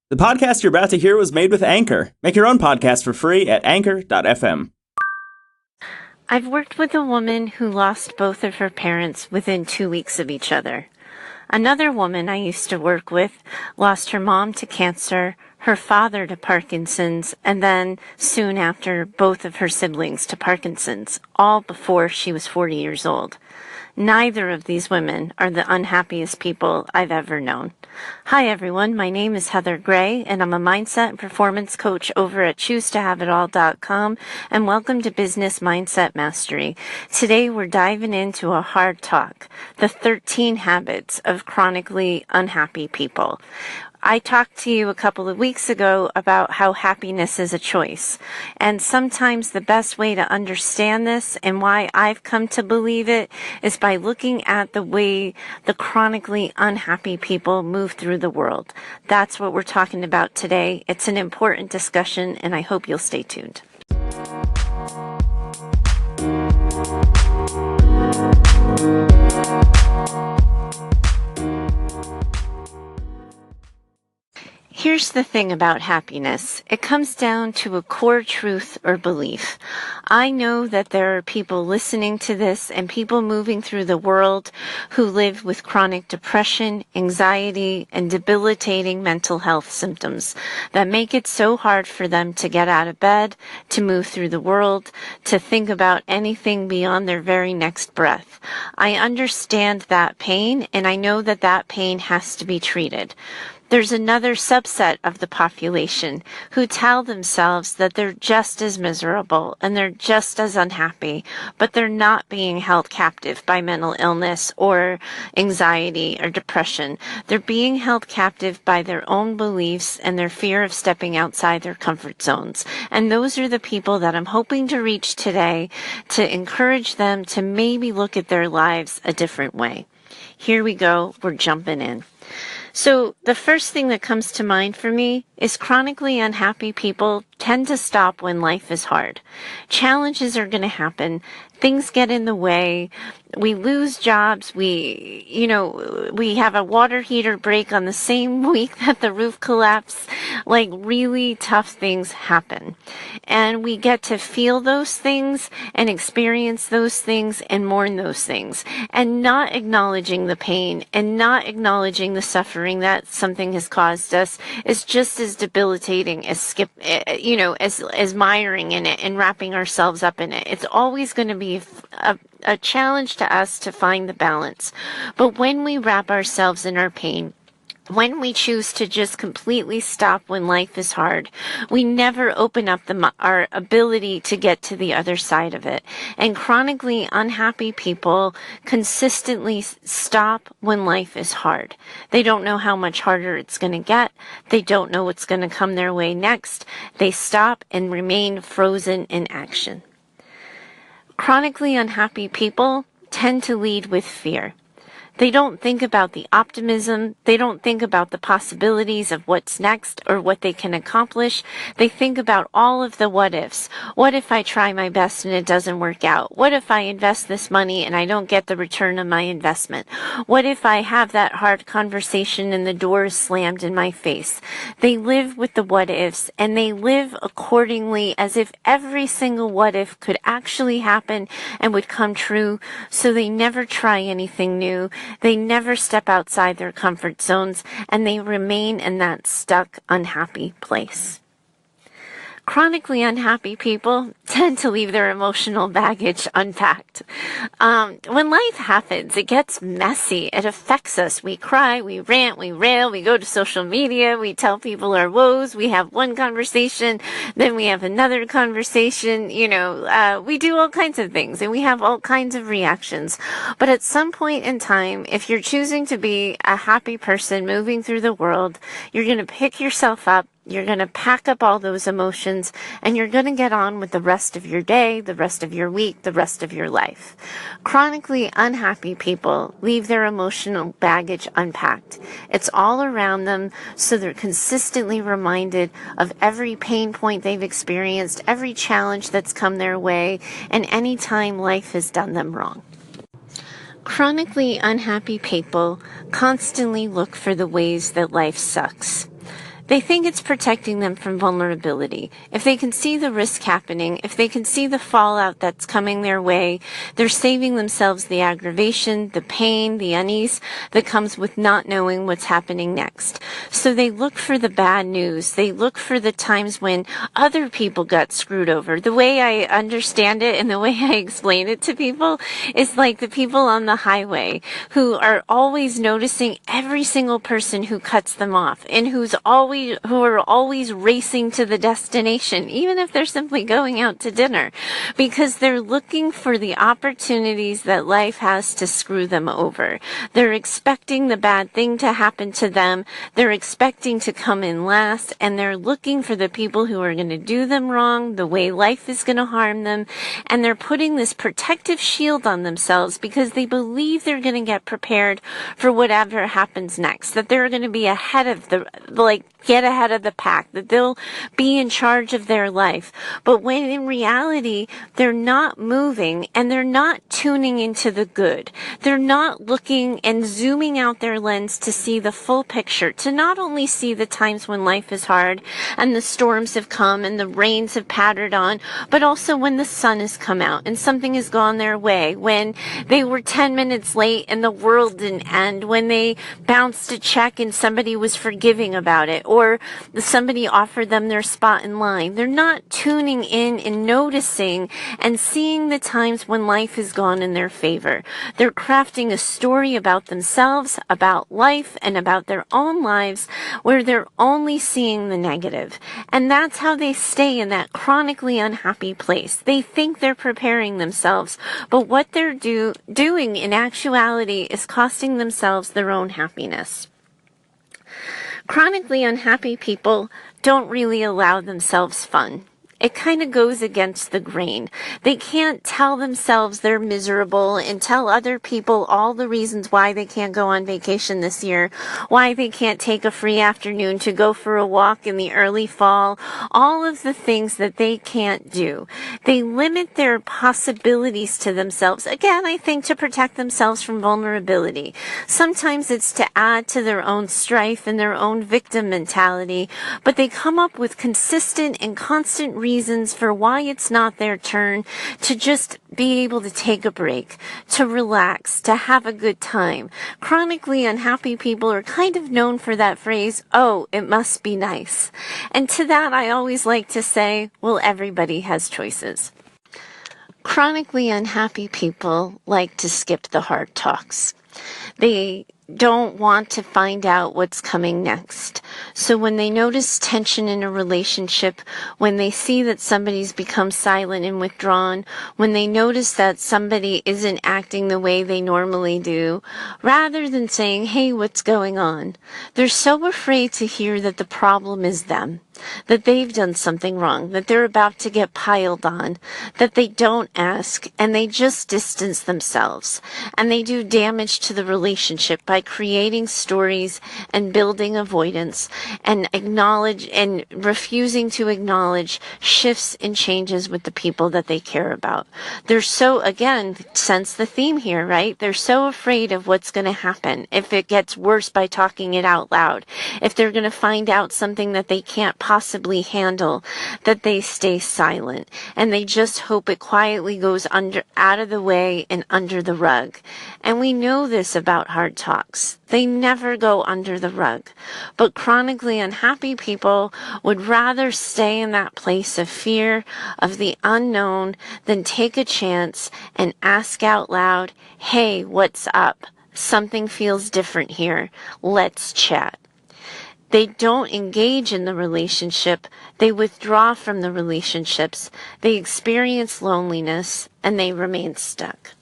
The podcast you're about to hear was made with Anchor. Make your own podcast for free at anchor.fm. I've worked with a woman who lost both of her parents within 2 weeks of each other. Another woman I used to work with lost her mom to cancer, her father to Parkinson's, and then soon after both of her siblings to Parkinson's, all before she was 40 years old. Neither of these women are the unhappiest people I've ever known. Hi everyone, my name is Heather Gray and I'm a mindset and performance coach over at choosetohaveitall.com, and welcome to Business Mindset Mastery. Today we're diving into a hard talk, the 13 habits of chronically unhappy people. I talked to you a couple of weeks ago about how happiness is a choice. And sometimes the best way to understand this and why I've come to believe it is by looking at the way the chronically unhappy people move through the world. That's what we're talking about today. It's an important discussion and I hope you'll stay tuned. Here's the thing about happiness. It comes down to a core truth or belief. I know that there are people listening to this and people moving through the world who live with chronic depression, anxiety, and debilitating mental health symptoms that make it so hard for them to get out of bed, to move through the world, to think about anything beyond their very next breath. I understand that pain, and I know that that pain has to be treated. There's another subset of the population who tell themselves that they're just as miserable and they're just as unhappy, but they're not being held captive by mental illness or anxiety or depression. They're being held captive by their own beliefs and their fear of stepping outside their comfort zones. And those are the people that I'm hoping to reach today to encourage them to maybe look at their lives a different way. Here we go. We're jumping in. So the first thing that comes to mind for me is chronically unhappy people tend to stop when life is hard. Challenges are going to happen. Things get in the way. We lose jobs. We have a water heater break on the same week that the roof collapsed. Like really tough things happen. And we get to feel those things and experience those things and mourn those things. And not acknowledging the pain and not acknowledging the suffering that something has caused us is just as debilitating as as miring in it and wrapping ourselves up in it. It's always going to be a challenge to us to find the balance. But when we wrap ourselves in our pain, when we choose to just completely stop when life is hard, we never open up our ability to get to the other side of it. And chronically unhappy people consistently stop when life is hard. They don't know how much harder it's going to get. They don't know what's going to come their way next. They stop and remain frozen in action. Chronically unhappy people tend to lead with fear. They don't think about the optimism. They don't think about the possibilities of what's next or what they can accomplish. They think about all of the what ifs. What if I try my best and it doesn't work out? What if I invest this money and I don't get the return on my investment? What if I have that hard conversation and the door is slammed in my face? They live with the what ifs and they live accordingly as if every single what if could actually happen and would come true, so they never try anything new. They never step outside their comfort zones, and they remain in that stuck, unhappy place. Chronically unhappy people tend to leave their emotional baggage unpacked. When life happens, it gets messy. It affects us. We cry, we rant, we rail, we go to social media, we tell people our woes, we have one conversation, then we have another conversation, we do all kinds of things and we have all kinds of reactions. But at some point in time, if you're choosing to be a happy person moving through the world, you're going to pick yourself up. You're going to pack up all those emotions and you're going to get on with the rest of your day, the rest of your week, the rest of your life. Chronically unhappy people leave their emotional baggage unpacked. It's all around them, so they're consistently reminded of every pain point they've experienced, every challenge that's come their way, and any time life has done them wrong. Chronically unhappy people constantly look for the ways that life sucks. They think it's protecting them from vulnerability. If they can see the risk happening, if they can see the fallout that's coming their way, they're saving themselves the aggravation, the pain, the unease that comes with not knowing what's happening next. So they look for the bad news. They look for the times when other people got screwed over. The way I understand it and the way I explain it to people is like the people on the highway who are always noticing every single person who cuts them off and who are always racing to the destination, even if they're simply going out to dinner, because they're looking for the opportunities that life has to screw them over. They're expecting the bad thing to happen to them. They're expecting to come in last, and they're looking for the people who are going to do them wrong, the way life is going to harm them, and they're putting this protective shield on themselves because they believe they're going to get prepared for whatever happens next, that they're going to be ahead of get ahead of the pack, that they'll be in charge of their life. But when in reality, they're not moving and they're not tuning into the good. They're not looking and zooming out their lens to see the full picture, to not only see the times when life is hard and the storms have come and the rains have pattered on, but also when the sun has come out and something has gone their way, when they were 10 minutes late and the world didn't end, when they bounced a check and somebody was forgiving about it, or somebody offered them their spot in line. They're not tuning in and noticing and seeing the times when life has gone in their favor. They're crafting a story about themselves, about life, and about their own lives where they're only seeing the negative. And that's how they stay in that chronically unhappy place. They think they're preparing themselves, but what they're doing in actuality is costing themselves their own happiness. Chronically unhappy people don't really allow themselves fun. It kind of goes against the grain. They can't tell themselves they're miserable and tell other people all the reasons why they can't go on vacation this year, why they can't take a free afternoon to go for a walk in the early fall, all of the things that they can't do. They limit their possibilities to themselves. Again, I think to protect themselves from vulnerability. Sometimes it's to add to their own strife and their own victim mentality, but they come up with consistent and constant reasons for why it's not their turn to just be able to take a break, to relax, to have a good time. Chronically unhappy people are kind of known for that phrase, "Oh, it must be nice." And to that, I always like to say, well, everybody has choices. Chronically unhappy people like to skip the hard talks. They don't want to find out what's coming next. So when they notice tension in a relationship, when they see that somebody's become silent and withdrawn, when they notice that somebody isn't acting the way they normally do, rather than saying, "Hey, what's going on?" they're so afraid to hear that the problem is them, that they've done something wrong, that they're about to get piled on, that they don't ask, and they just distance themselves. And they do damage to the relationship by creating stories and building avoidance and refusing to acknowledge shifts and changes with the people that they care about. They're so, again, sense the theme here, right? They're so afraid of what's going to happen if it gets worse by talking it out loud, if they're going to find out something that they can't possibly handle, that they stay silent, and they just hope it quietly goes out of the way and under the rug. And we know this about hard talks. They never go under the rug. But chronically unhappy people would rather stay in that place of fear, of the unknown, than take a chance and ask out loud, "Hey, what's up? Something feels different here. Let's chat." They don't engage in the relationship. They withdraw from the relationships. They experience loneliness, and they remain stuck.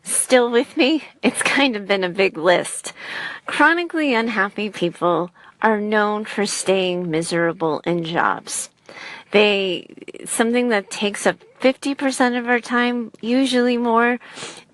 Still with me? It's kind of been a big list. Chronically unhappy people are known for staying miserable in jobs. Something that takes up 50% of our time, usually more,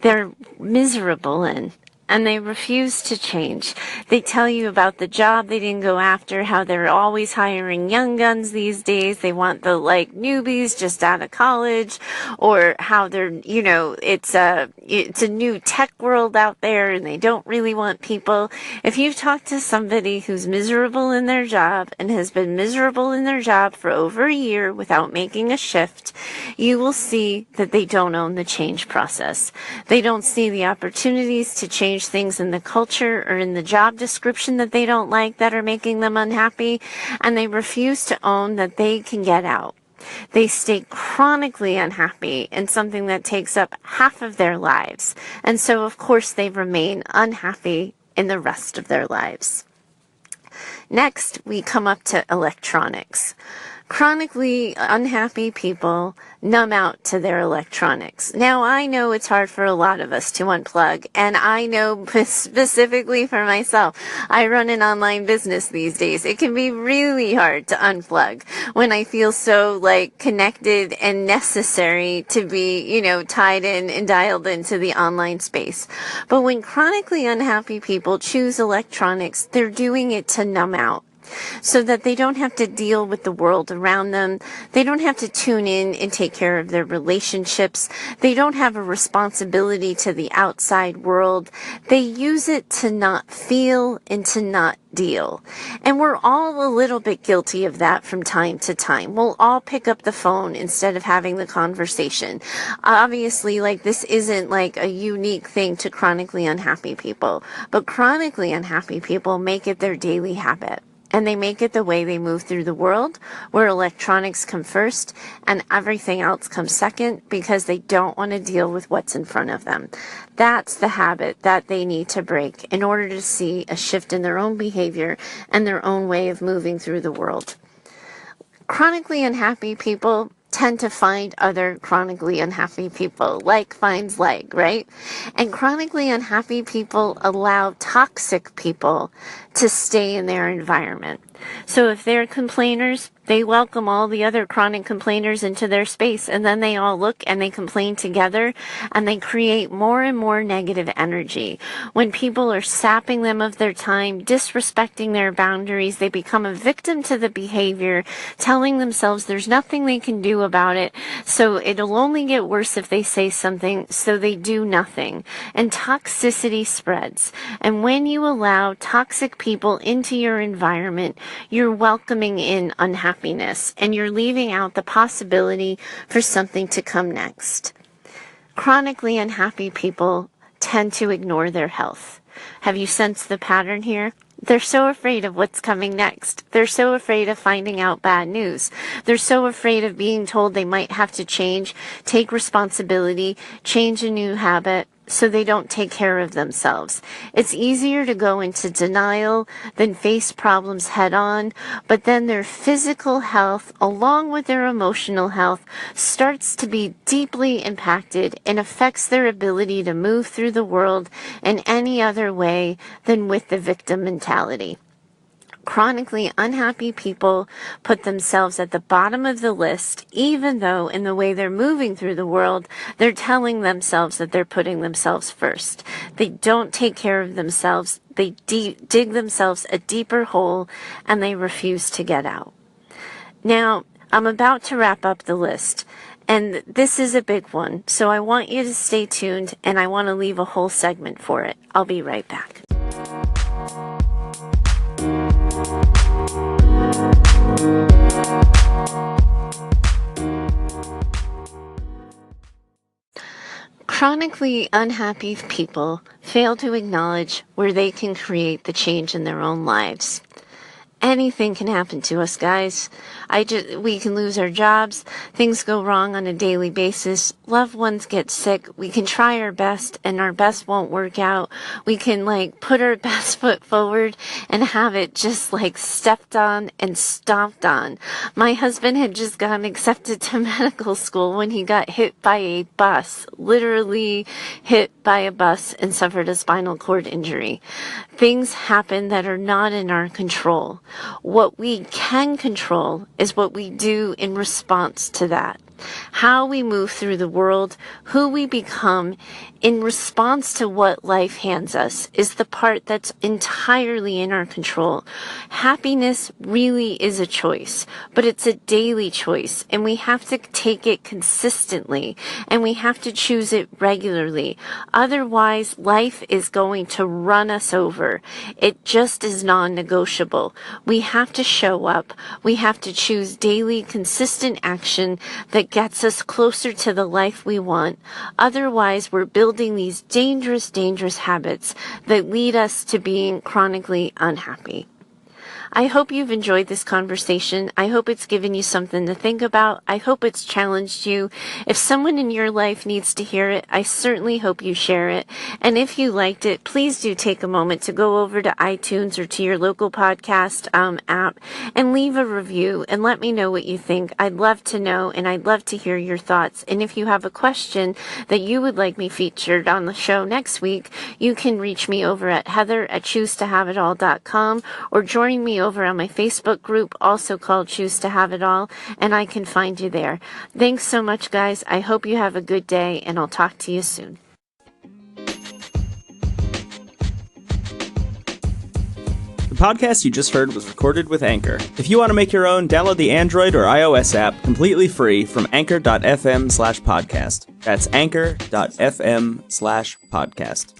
they're miserable in. and they refuse to change. They tell you about the job they didn't go after, how they're always hiring young guns these days. They want the newbies just out of college, or how they're, it's a new tech world out there and they don't really want people. If you've talked to somebody who's miserable in their job and has been miserable in their job for over a year without making a shift, you will see that they don't own the change process. They don't see the opportunities to change things in the culture or in the job description that they don't like that are making them unhappy, and they refuse to own that they can get out. They stay chronically unhappy in something that takes up half of their lives, and so of course they remain unhappy in the rest of their lives. Next, we come up to electronics. Chronically unhappy people numb out to their electronics. Now, I know it's hard for a lot of us to unplug, and I know specifically for myself, I run an online business these days. It can be really hard to unplug when I feel so connected and necessary to be, tied in and dialed into the online space. But when chronically unhappy people choose electronics, they're doing it to numb out, so that they don't have to deal with the world around them. They don't have to tune in and take care of their relationships. They don't have a responsibility to the outside world. They use it to not feel and to not deal. And we're all a little bit guilty of that from time to time. We'll all pick up the phone instead of having the conversation. Obviously, this isn't a unique thing to chronically unhappy people, but chronically unhappy people make it their daily habit. And they make it the way they move through the world, where electronics come first and everything else comes second, because they don't want to deal with what's in front of them. That's the habit that they need to break in order to see a shift in their own behavior and their own way of moving through the world. Chronically unhappy people tend to find other chronically unhappy people. Like finds like, right? And chronically unhappy people allow toxic people to stay in their environment. So if they're complainers, they welcome all the other chronic complainers into their space, and then they all look and they complain together, and they create more and more negative energy. When people are sapping them of their time, disrespecting their boundaries, they become a victim to the behavior, telling themselves there's nothing they can do about it, so it'll only get worse if they say something, so they do nothing. And toxicity spreads. And when you allow toxic people into your environment, you're welcoming in unhappiness, and you're leaving out the possibility for something to come next. Chronically unhappy people tend to ignore their health. Have you sensed the pattern here? They're so afraid of what's coming next. They're so afraid of finding out bad news. They're so afraid of being told they might have to change, take responsibility, change a new habit, so they don't take care of themselves. It's easier to go into denial than face problems head on, but then their physical health, along with their emotional health, starts to be deeply impacted and affects their ability to move through the world in any other way than with the victim mentality. Chronically unhappy people put themselves at the bottom of the list, even though in the way they're moving through the world, they're telling themselves that they're putting themselves first. They don't take care of themselves. They dig themselves a deeper hole, and they refuse to get out. Now, I'm about to wrap up the list, and this is a big one, so I want you to stay tuned, and I want to leave a whole segment for it. I'll be right back. Chronically unhappy people fail to acknowledge where they can create the change in their own lives. Anything can happen to us, guys. We can lose our jobs. Things go wrong on a daily basis. Loved ones get sick. We can try our best, and our best won't work out. We can put our best foot forward and have it just stepped on and stomped on. My husband had just gotten accepted to medical school when he got hit by a bus, literally hit by a bus, and suffered a spinal cord injury. Things happen that are not in our control. What we can control is what we do in response to that. How we move through the world, who we become in response to what life hands us is the part that's entirely in our control. Happiness really is a choice, but it's a daily choice, and we have to take it consistently, and we have to choose it regularly. Otherwise, life is going to run us over. It just is non-negotiable. We have to show up. We have to choose daily, consistent action that gets us closer to the life we want. Otherwise, we're building these dangerous, dangerous habits that lead us to being chronically unhappy. I hope you've enjoyed this conversation. I hope it's given you something to think about. I hope it's challenged you. If someone in your life needs to hear it, I certainly hope you share it. And if you liked it, please do take a moment to go over to iTunes or to your local podcast app and leave a review and let me know what you think. I'd love to know, and I'd love to hear your thoughts. And if you have a question that you would like me featured on the show next week, you can reach me over at heather@choosetohaveitall.com or join me over on my Facebook group, also called Choose to Have It All, and I can find you there. Thanks so much, guys. I hope you have a good day, and I'll talk to you soon. The podcast you just heard was recorded with Anchor. If you want to make your own, download the Android or iOS app completely free from anchor.fm/podcast. That's anchor.fm/podcast.